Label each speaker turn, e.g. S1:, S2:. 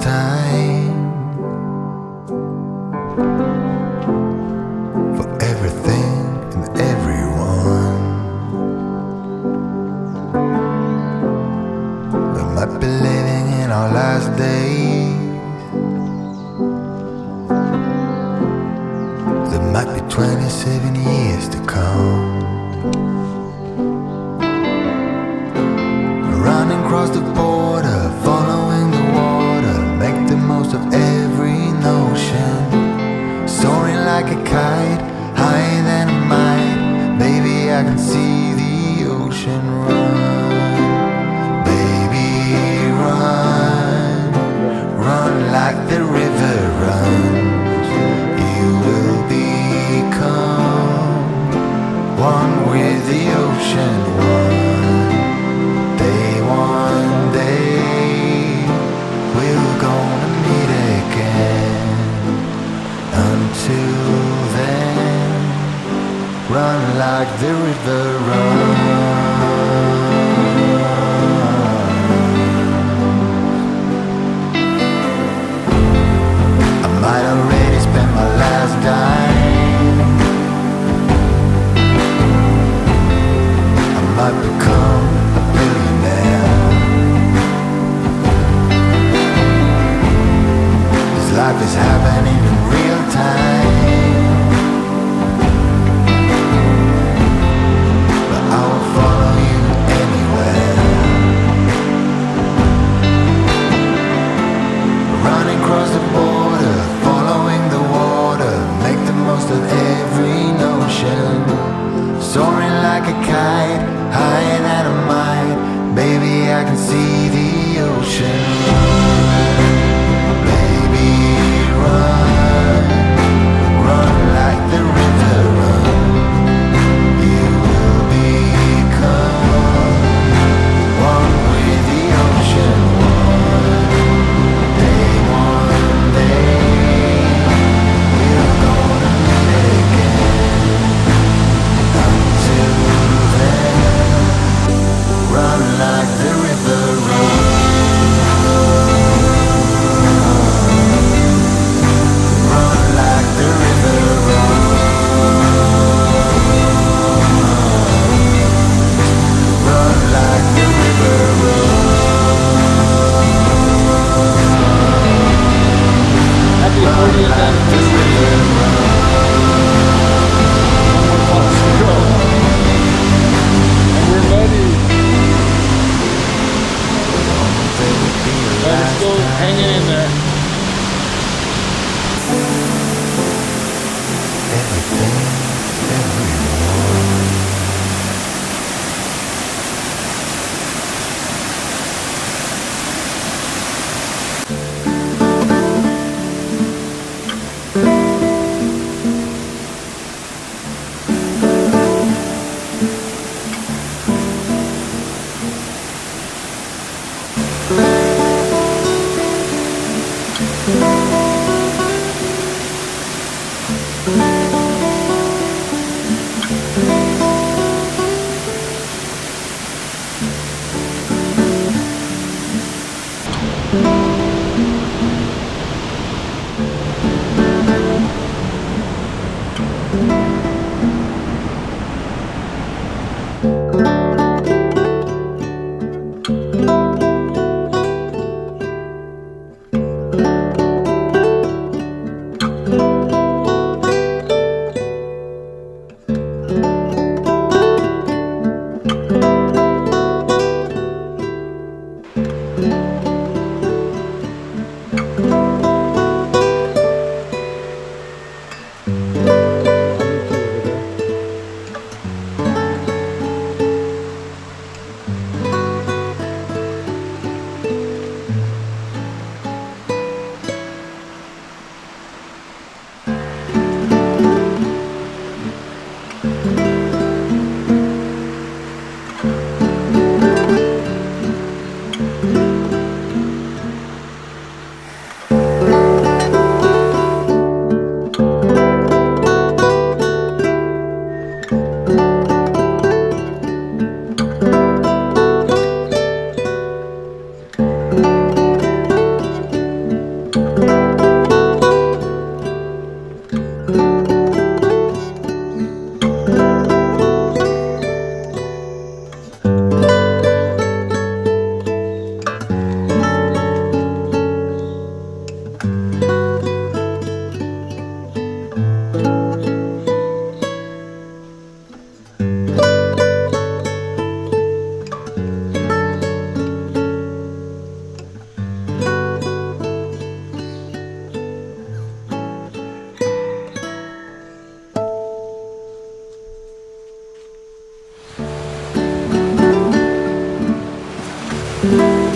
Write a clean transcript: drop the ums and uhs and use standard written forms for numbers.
S1: time for everything and everyone. We might be living in our last days. There might be 27 years to come. Running across the border, following the water, make the most of every notion. Soaring like a kite, higher than a mite. Baby, I can see the ocean run. Baby, run, run like the river runs. You will become one with the ocean. One day we're gonna meet again. Until then, run like the river runs. I might already spend my last dime. I might become a billionaire. This life is happening in real time, but I will follow you anywhere. Running across the border, following the water, make the most of every notion. Soaring like a kite, higher than a mite. Baby, I can see the ocean run. Baby, run, run like the river runs. You will become one with the ocean. One day we're gonna meet again. Until then, run like the river runs. Run like the river runs. Run like the river runs.
S2: Happy 40th anniversary. Wants to go. And we're ready. But it's still hanging in there.
S1: Everything, everyone. Bye.